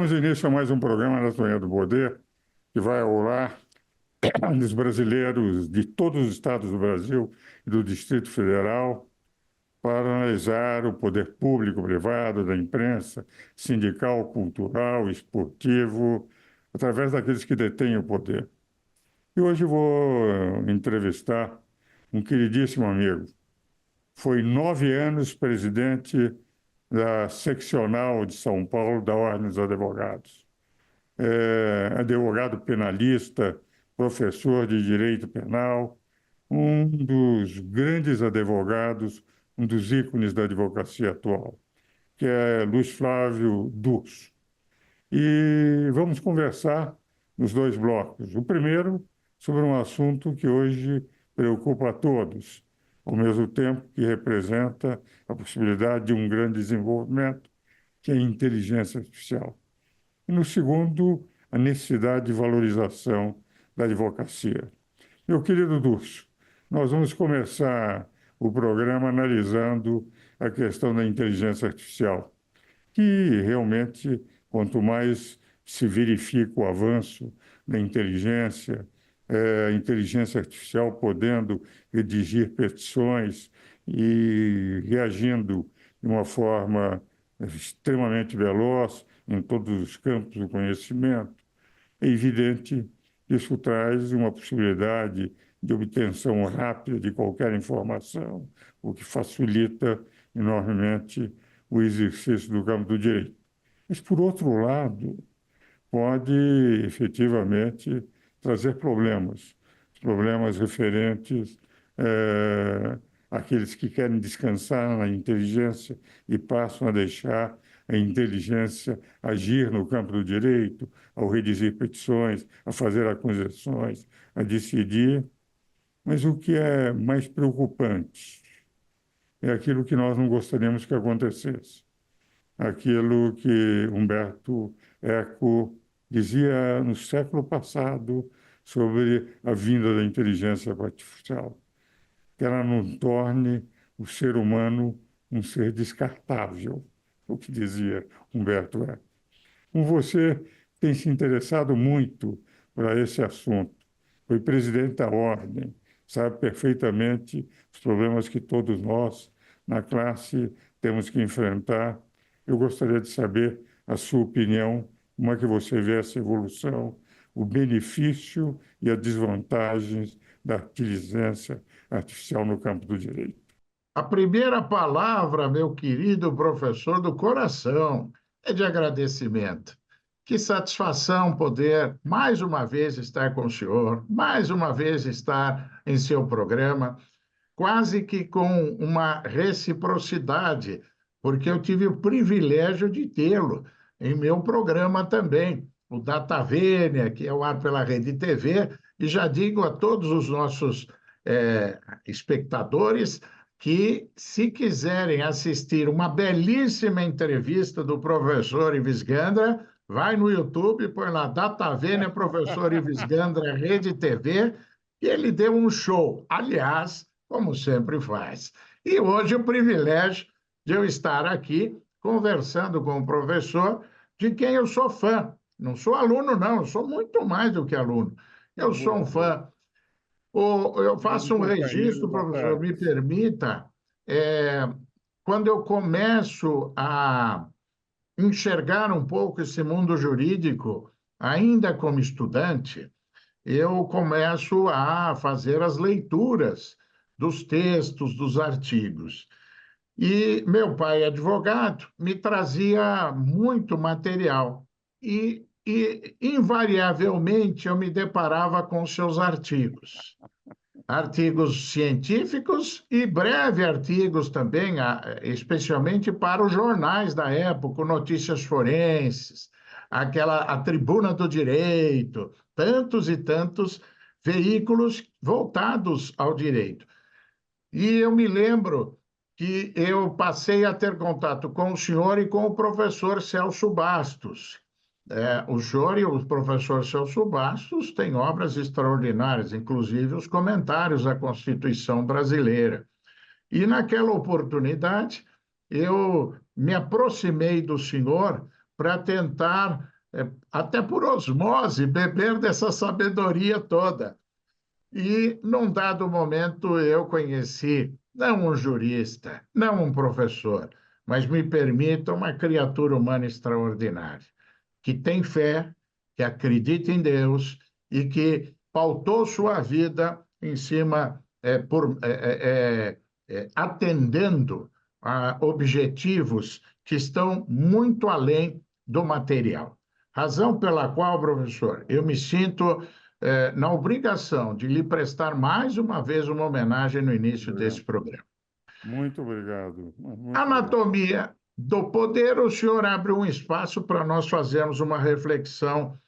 Damos início a mais um programa Anatomia do Poder, que vai ao lar dos brasileiros de todos os estados do Brasil e do Distrito Federal para analisar o poder público, privado, da imprensa, sindical, cultural, esportivo, através daqueles que detêm o poder. E hoje vou entrevistar um queridíssimo amigo. Foi 9 anos presidente da seccional de São Paulo da Ordem dos Advogados. Advogado penalista, professor de direito penal, um dos grandes advogados, um dos ícones da advocacia atual, que é Luiz Flávio Durso. E vamos conversar nos 2 blocos. O primeiro sobre um assunto que hoje preocupa a todos, ao mesmo tempo que representa a possibilidade de um grande desenvolvimento, que é a inteligência artificial. E no segundo, a necessidade de valorização da advocacia. Meu querido Durso, nós vamos começar o programa analisando a questão da inteligência artificial, que realmente, quanto mais se verifica o avanço da inteligência, a inteligência artificial podendo redigir petições e reagindo de uma forma extremamente veloz em todos os campos do conhecimento, é evidente que isso traz uma possibilidade de obtenção rápida de qualquer informação, o que facilita enormemente o exercício do campo do direito. Mas, por outro lado, pode efetivamente trazer problemas referentes àqueles que querem descansar na inteligência e passam a deixar a inteligência agir no campo do direito, ao redigir petições, a fazer acusações, a decidir. Mas o que é mais preocupante é aquilo que nós não gostaríamos que acontecesse. Aquilo que Humberto Eco dizia no século passado sobre a vinda da inteligência artificial, que ela não torne o ser humano um ser descartável, o que dizia Humberto Eco. Com você tem se interessado muito por esse assunto, foi presidente da Ordem, sabe perfeitamente os problemas que todos nós, na classe, temos que enfrentar. Eu gostaria de saber a sua opinião, como é que você vê essa evolução, o benefício e as desvantagens da inteligência artificial no campo do direito. A primeira palavra, meu querido professor do coração, é de agradecimento. Que satisfação poder mais uma vez estar com o senhor, mais uma vez estar em seu programa, quase que com uma reciprocidade, porque eu tive o privilégio de tê-lo em meu programa também, o Data Vênia, que é o ar pela Rede TV, e já digo a todos os nossos espectadores que, se quiserem assistir uma belíssima entrevista do professor Ives Gandra, vai no YouTube, põe lá Data Vênia, professor Ives Gandra, Rede TV, e ele deu um show. Aliás, como sempre faz. E hoje o privilégio de eu estar aqui conversando com o professor, de quem eu sou fã. Não sou aluno, não, eu sou muito mais do que aluno. Eu sou um fã. Eu faço um registro, professor, me permita, quando eu começo a enxergar um pouco esse mundo jurídico, ainda como estudante, eu começo a fazer as leituras dos textos, dos artigos. E meu pai, advogado, me trazia muito material. Invariavelmente, eu me deparava com seus artigos. Artigos científicos e breve artigos também, especialmente para os jornais da época, Notícias Forenses, a Tribuna do Direito, tantos e tantos veículos voltados ao direito. E eu me lembro que eu passei a ter contato com o senhor e com o professor Celso Bastos. O senhor e o professor Celso Bastos têm obras extraordinárias, inclusive os comentários à Constituição brasileira. E naquela oportunidade, eu me aproximei do senhor para tentar até por osmose, beber dessa sabedoria toda. E, num dado momento, eu conheci não um jurista, não um professor, mas me permita uma criatura humana extraordinária, que tem fé, que acredita em Deus e que pautou sua vida em cima, atendendo a objetivos que estão muito além do material. Razão pela qual, professor, eu me sinto na obrigação de lhe prestar mais uma vez uma homenagem no início desse Obrigado. programa. Muito obrigado. Muito obrigado. Anatomia do poder, o senhor abre um espaço para nós fazermos uma reflexão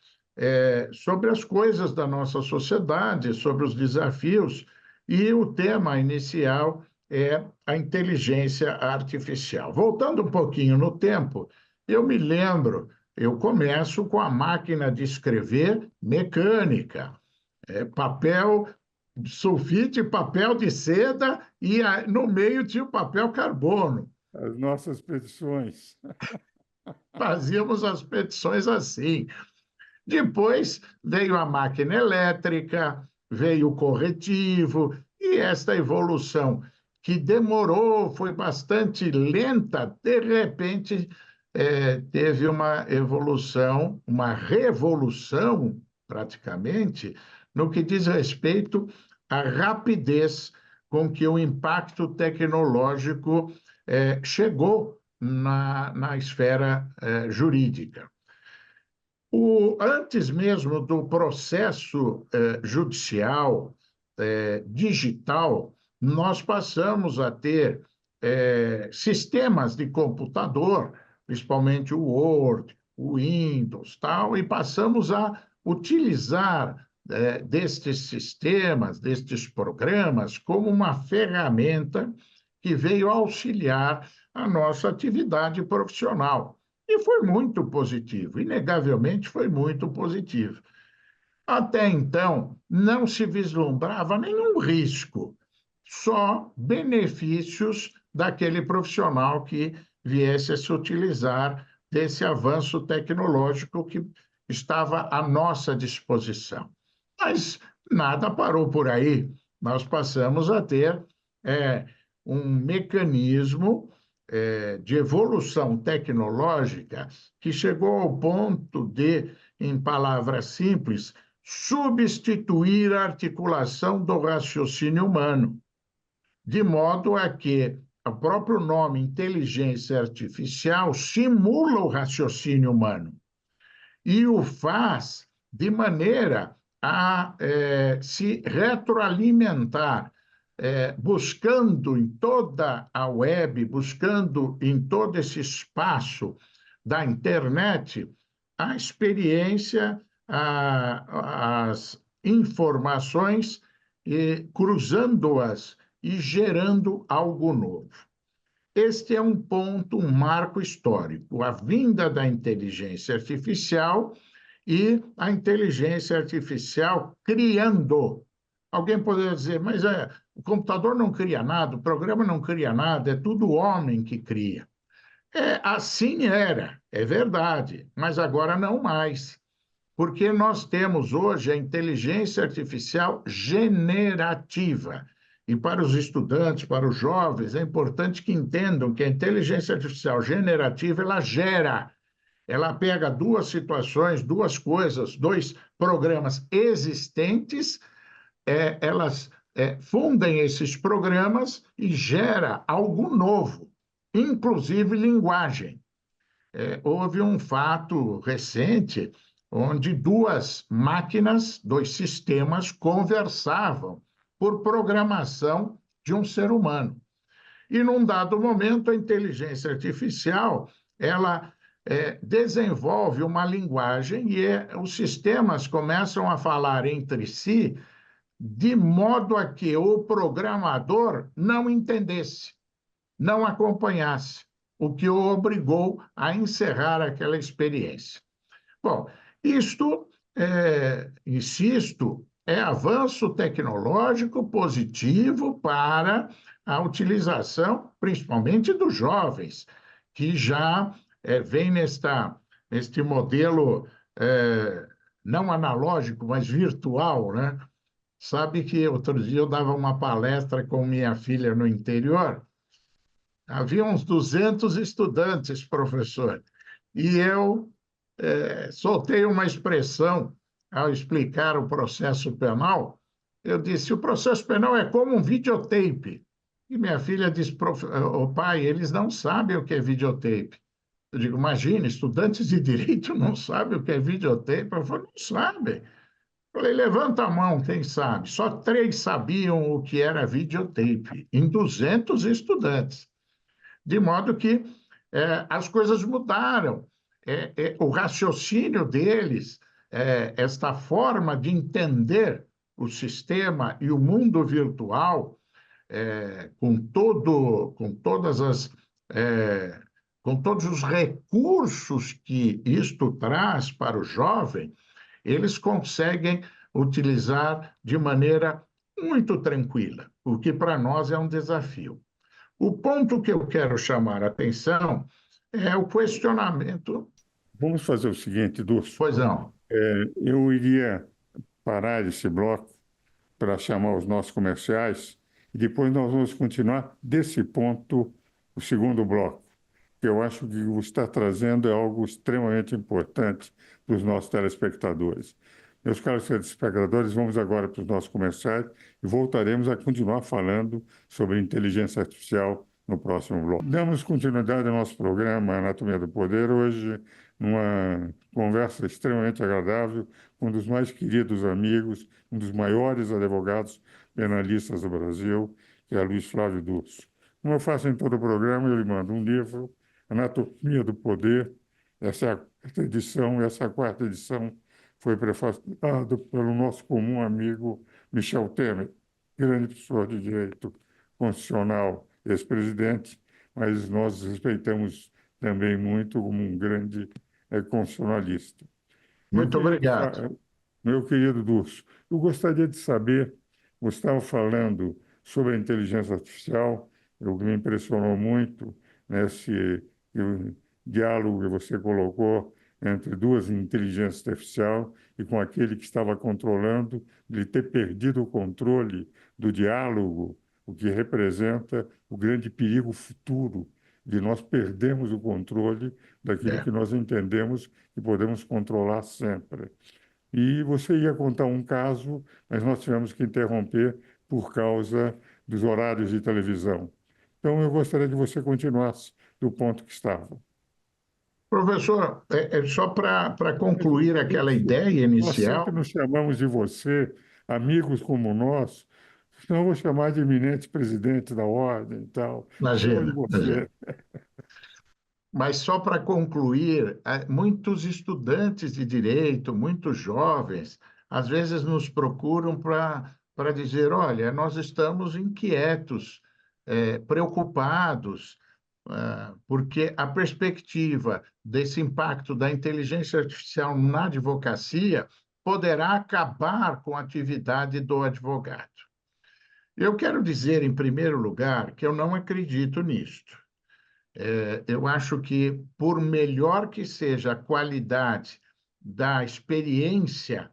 sobre as coisas da nossa sociedade, sobre os desafios, e o tema inicial é a inteligência artificial. Voltando um pouquinho no tempo, eu me lembro, eu começo com a máquina de escrever mecânica, papel sulfite, papel de seda, e no meio tinha o papel carbono. As nossas petições. Fazíamos as petições assim. Depois veio a máquina elétrica, veio o corretivo, e esta evolução, que demorou, foi bastante lenta, de repente teve uma evolução, uma revolução, praticamente, no que diz respeito à rapidez com que o impacto tecnológico chegou na esfera jurídica. Antes mesmo do processo judicial digital, nós passamos a ter sistemas de computador, principalmente o Word, o Windows, tal, e passamos a utilizar destes sistemas, destes programas, como uma ferramenta que veio auxiliar a nossa atividade profissional. E foi muito positivo, inegavelmente foi muito positivo. Até então, não se vislumbrava nenhum risco, só benefícios daquele profissional que viesse a se utilizar desse avanço tecnológico que estava à nossa disposição. Mas nada parou por aí. Nós passamos a ter um mecanismo de evolução tecnológica que chegou ao ponto de, em palavras simples, substituir a articulação do raciocínio humano, de modo a que o próprio nome inteligência artificial simula o raciocínio humano e o faz de maneira a se retroalimentar, buscando em toda a web, buscando em todo esse espaço da internet a experiência, as informações, cruzando-as e gerando algo novo. Este é um ponto, um marco histórico, a vinda da inteligência artificial e a inteligência artificial criando. Alguém poderia dizer, mas o computador não cria nada, o programa não cria nada, é tudo o homem que cria. Assim era, é verdade, mas agora não mais, porque nós temos hoje a inteligência artificial generativa. E para os estudantes, para os jovens, é importante que entendam que a inteligência artificial generativa, ela gera, ela pega duas situações, duas coisas, dois programas existentes, elas fundem esses programas e gera algo novo, inclusive linguagem. Houve um fato recente onde duas máquinas, dois sistemas conversavam por programação de um ser humano. E, num dado momento, a inteligência artificial, ela desenvolve uma linguagem e os sistemas começam a falar entre si de modo a que o programador não entendesse, não acompanhasse, o que o obrigou a encerrar aquela experiência. Bom, isto, insisto, é avanço tecnológico positivo para a utilização, principalmente dos jovens, que já vem neste modelo não analógico, mas virtual, né? Sabe que outro dia eu dava uma palestra com minha filha no interior, havia uns 200 estudantes, professor, e eu soltei uma expressão ao explicar o processo penal. Eu disse: o processo penal é como um videotape. E minha filha disse: "Ô, pai, eles não sabem o que é videotape." Eu digo: imagine, estudantes de direito não sabem o que é videotape. Eu falei: não sabem. Falei: levanta a mão, quem sabe? Só 3 sabiam o que era videotape, em 200 estudantes. De modo que as coisas mudaram. O raciocínio deles, esta forma de entender o sistema e o mundo virtual, com todas é, com todos os recursos que isto traz para o jovem, eles conseguem utilizar de maneira muito tranquila, o que para nós é um desafio. O ponto que eu quero chamar a atenção é o questionamento. Vamos fazer o seguinte, Dulce. Pois não. Eu iria parar esse bloco para chamar os nossos comerciais e depois nós vamos continuar desse ponto, o segundo bloco, que eu acho que o que está trazendo é algo extremamente importante para os nossos telespectadores. Meus caros telespectadores, vamos agora para os nossos comerciais e voltaremos a continuar falando sobre inteligência artificial no próximo bloco. Damos continuidade ao nosso programa Anatomia do Poder, hoje numa conversa extremamente agradável com um dos mais queridos amigos, um dos maiores advogados penalistas do Brasil, que é Luiz Flávio Durso. Como eu faço em todo o programa, eu lhe mando um livro, Anatomia do Poder. Essa é a quarta edição, essa quarta edição foi prefaciado pelo nosso comum amigo Michel Temer, grande professor de direito constitucional, ex-presidente, mas nós respeitamos também muito como um grande constitucionalista. Meu Muito querido, obrigado. meu querido Durso, eu gostaria de saber, você estava falando sobre a inteligência artificial, o que me impressionou muito nesse diálogo que você colocou entre duas inteligências artificiais e com aquele que estava controlando, de ter perdido o controle do diálogo, o que representa o grande perigo futuro de nós perdermos o controle daquilo É. que nós entendemos que podemos controlar sempre. E você ia contar um caso, mas nós tivemos que interromper por causa dos horários de televisão. Então, eu gostaria que você continuasse do ponto que estava. Professor, só para Mas, concluir aquela Lúcio, ideia nós sempre inicial, nos chamamos de você, amigos como nós, senão eu vou chamar de eminente presidente da ordem e tal. Chama de imagina, você. imagina. Mas só para concluir, muitos estudantes de direito, muitos jovens, às vezes nos procuram para dizer: olha, nós estamos inquietos, preocupados, porque a perspectiva desse impacto da inteligência artificial na advocacia poderá acabar com a atividade do advogado. Eu quero dizer, em primeiro lugar, que eu não acredito nisto. Eu acho que, por melhor que seja a qualidade da experiência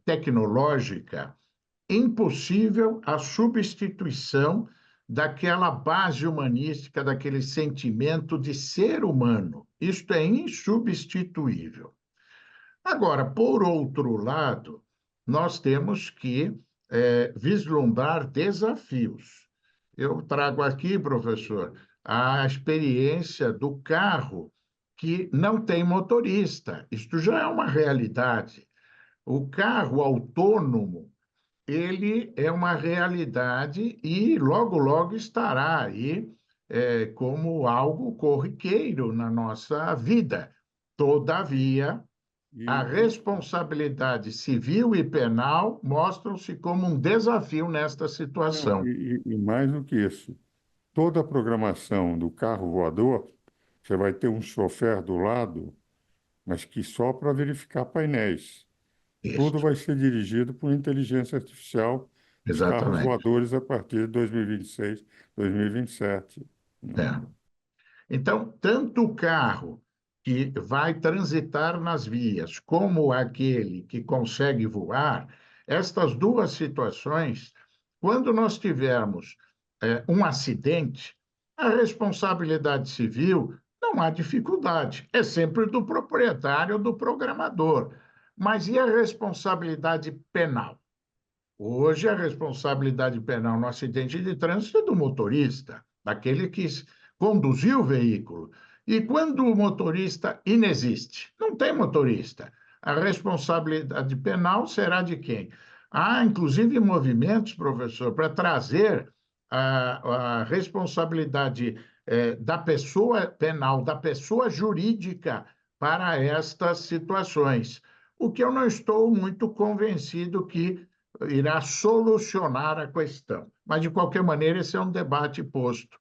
tecnológica, impossível a substituição daquela base humanística, daquele sentimento de ser humano. Isto é insubstituível. Agora, por outro lado, nós temos que vislumbrar desafios. Eu trago aqui, professor, a experiência do carro que não tem motorista. Isto já é uma realidade. O carro autônomo, ele é uma realidade e logo, logo estará aí como algo corriqueiro na nossa vida. Todavia, a E, responsabilidade civil e penal mostram-se como um desafio nesta não, situação. e mais do que isso, toda a programação do carro voador, você vai ter um chofer do lado, mas que só para verificar painéis. Tudo Isto, vai ser dirigido por inteligência artificial, os carros exatamente. voadores a partir de 2026, 2027. É. Então, tanto o carro que vai transitar nas vias, como aquele que consegue voar, estas duas situações, quando nós tivermos um acidente, a responsabilidade civil não há dificuldade, é sempre do proprietário, do programador. Mas e a responsabilidade penal? Hoje, a responsabilidade penal no acidente de trânsito é do motorista, daquele que conduziu o veículo. E quando o motorista inexiste, não tem motorista, a responsabilidade penal será de quem? Há, inclusive, movimentos, professor, para trazer a responsabilidade da pessoa penal, da pessoa jurídica para estas situações. O que eu não estou muito convencido que irá solucionar a questão. Mas, de qualquer maneira, esse é um debate posto.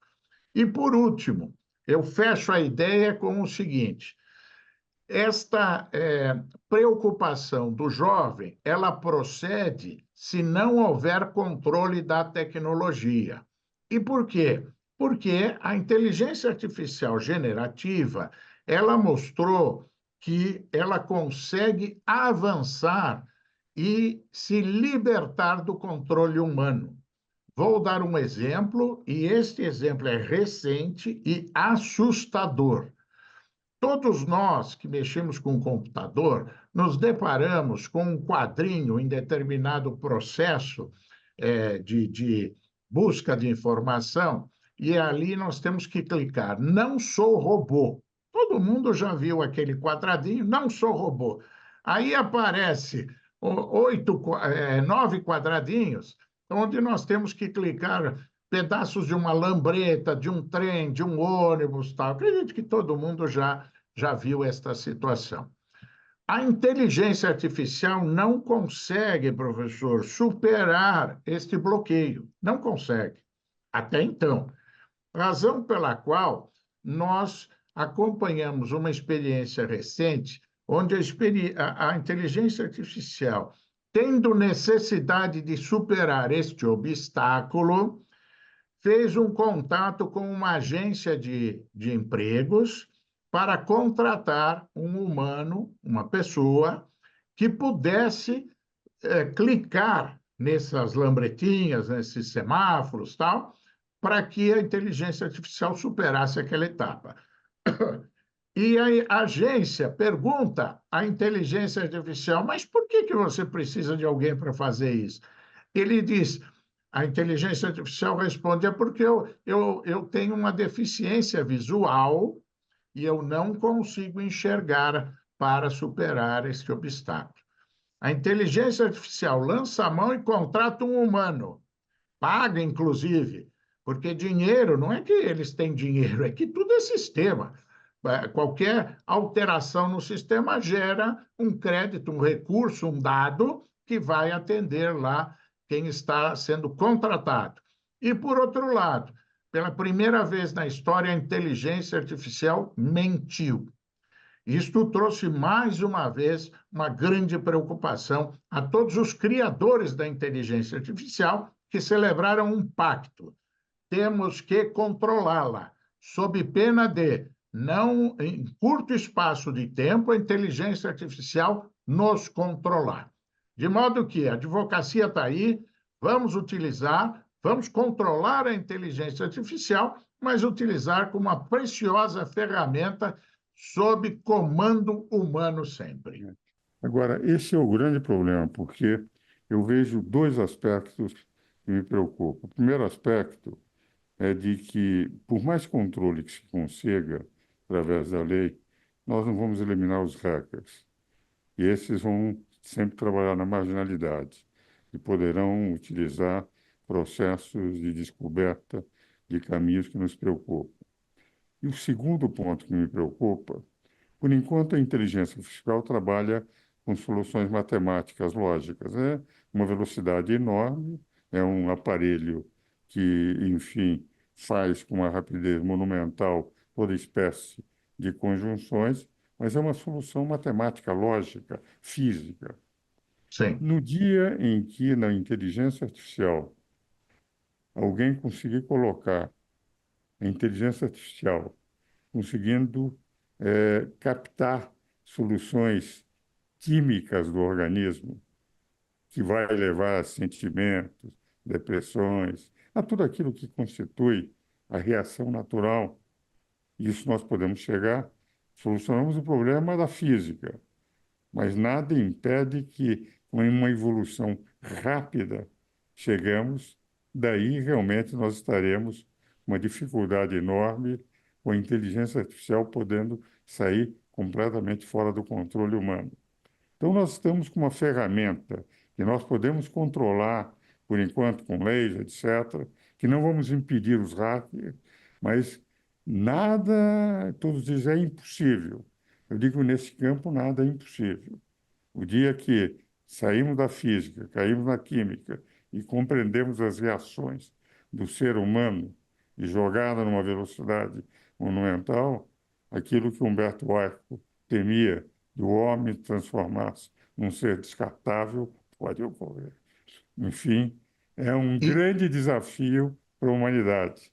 E, por último, eu fecho a ideia com o seguinte: esta preocupação do jovem, ela procede se não houver controle da tecnologia. E por quê? Porque a inteligência artificial generativa, ela mostrou que ela consegue avançar e se libertar do controle humano. Vou dar um exemplo, e este exemplo é recente e assustador. Todos nós que mexemos com o computador nos deparamos com um quadrinho em determinado processo de busca de informação, e ali nós temos que clicar, não sou robô. Todo mundo já viu aquele quadradinho, não sou robô. Aí aparece nove quadradinhos, onde nós temos que clicar pedaços de uma lambreta, de um trem, de um ônibus, tal. Acredito que todo mundo já viu esta situação. A inteligência artificial não consegue, professor, superar este bloqueio. Não consegue. Até então. Razão pela qual nós acompanhamos uma experiência recente, onde a inteligência artificial, tendo necessidade de superar este obstáculo, fez um contato com uma agência de empregos para contratar um humano, uma pessoa, que pudesse clicar nessas lambretinhas, nesses semáforos, tal, para que a inteligência artificial superasse aquela etapa. E a agência pergunta à inteligência artificial, mas por que você precisa de alguém para fazer isso? Ele diz, a inteligência artificial responde, é porque eu tenho uma deficiência visual e eu não consigo enxergar para superar este obstáculo. A inteligência artificial lança a mão e contrata um humano, paga, inclusive, porque dinheiro não é que eles têm dinheiro, é que tudo é sistema. Qualquer alteração no sistema gera um crédito, um recurso, um dado que vai atender lá quem está sendo contratado. E, por outro lado, pela primeira vez na história, a inteligência artificial mentiu. Isto trouxe mais uma vez uma grande preocupação a todos os criadores da inteligência artificial que celebraram um pacto. Temos que controlá-la, sob pena de, não, em curto espaço de tempo, a inteligência artificial nos controlar. De modo que a advocacia está aí, vamos utilizar, vamos controlar a inteligência artificial, mas utilizar como uma preciosa ferramenta sob comando humano sempre. Agora, esse é o grande problema, porque eu vejo dois aspectos que me preocupam. O primeiro aspecto é de que, por mais controle que se consiga através da lei, nós não vamos eliminar os hackers. E esses vão sempre trabalhar na marginalidade e poderão utilizar processos de descoberta de caminhos que nos preocupam. E o segundo ponto que me preocupa, por enquanto a inteligência artificial trabalha com soluções matemáticas lógicas. É uma velocidade enorme, é um aparelho que, enfim, faz com uma rapidez monumental toda espécie de conjunções, mas é uma solução matemática, lógica, física. Sim, No dia em que na inteligência artificial alguém conseguir colocar a inteligência artificial conseguindo captar soluções químicas do organismo que vai levar a sentimentos, depressões, a tudo aquilo que constitui a reação natural. Isso nós podemos chegar, solucionamos o problema da física, mas nada impede que, com uma evolução rápida, chegamos, daí realmente nós estaremos com uma dificuldade enorme, com a inteligência artificial podendo sair completamente fora do controle humano. Então, nós estamos com uma ferramenta que nós podemos controlar, por enquanto, com leis, etc., que não vamos impedir os hackers, mas nada, todos dizem, é impossível. Eu digo, nesse campo, nada é impossível. O dia que saímos da física, caímos na química e compreendemos as reações do ser humano e jogada numa velocidade monumental, aquilo que Humberto Eco temia, do homem transformar-se num ser descartável, pode ocorrer. Enfim, é um E, grande desafio para a humanidade.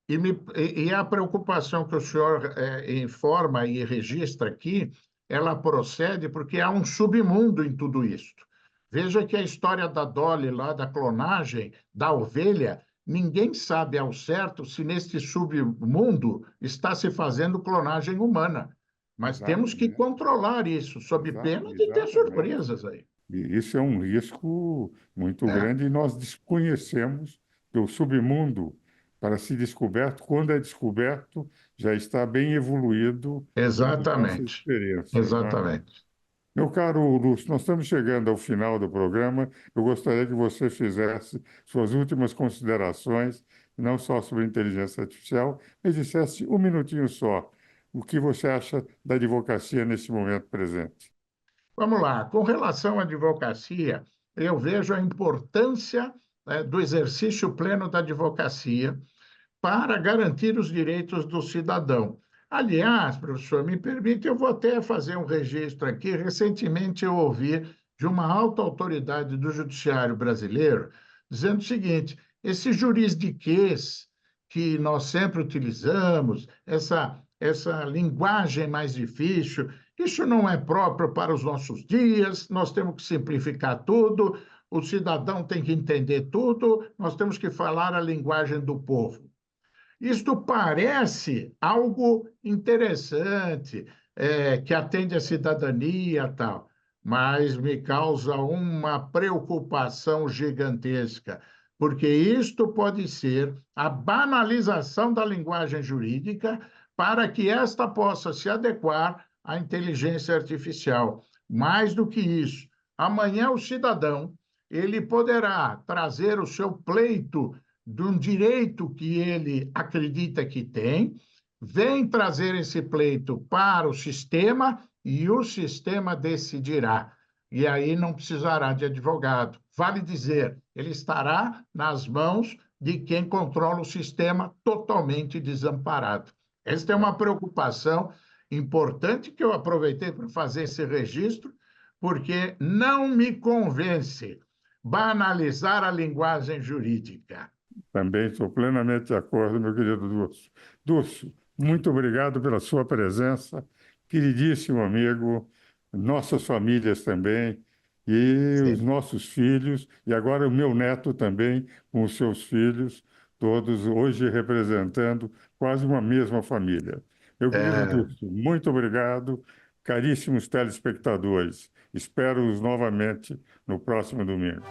e a preocupação que o senhor informa e registra aqui, ela procede porque há um submundo em tudo isto. Veja que a história da Dolly, lá da clonagem da ovelha, ninguém sabe ao certo se neste submundo está se fazendo clonagem humana. Mas temos que Exatamente, controlar isso, sob pena de ter exatamente. surpresas aí. E isso é um risco muito É, grande e nós desconhecemos que o submundo, para ser descoberto, quando é descoberto, já está bem evoluído nas nossas exatamente, experiências, não é? exatamente. Meu caro Lúcio, nós estamos chegando ao final do programa. Eu gostaria que você fizesse suas últimas considerações, não só sobre inteligência artificial, mas dissesse um minutinho só. O que você acha da advocacia nesse momento presente? Vamos lá. Com relação à advocacia, eu vejo a importância, do exercício pleno da advocacia para garantir os direitos do cidadão. Aliás, professor, me permite, eu vou até fazer um registro aqui. Recentemente eu ouvi de uma alta autoridade do judiciário brasileiro dizendo o seguinte: esse juridiquês que nós sempre utilizamos, essa linguagem mais difícil, isso não é próprio para os nossos dias, nós temos que simplificar tudo, o cidadão tem que entender tudo, nós temos que falar a linguagem do povo. Isto parece algo interessante, que atende à cidadania e tal, mas me causa uma preocupação gigantesca, porque isto pode ser a banalização da linguagem jurídica para que esta possa se adequar à inteligência artificial. Mais do que isso, amanhã o cidadão ele poderá trazer o seu pleito de um direito que ele acredita que tem, vem trazer esse pleito para o sistema e o sistema decidirá. E aí não precisará de advogado. Vale dizer, ele estará nas mãos de quem controla o sistema totalmente desamparado. Esta é uma preocupação importante que eu aproveitei para fazer esse registro, porque não me convence banalizar a linguagem jurídica. Também estou plenamente de acordo, meu querido Dulce. Dulce, muito obrigado pela sua presença, queridíssimo amigo, nossas famílias também, e os Sim. nossos filhos, e agora o meu neto também, com os seus filhos, todos hoje representando quase uma mesma família. Meu querido É, Dulce, muito obrigado, caríssimos telespectadores. Espero-os novamente no próximo domingo.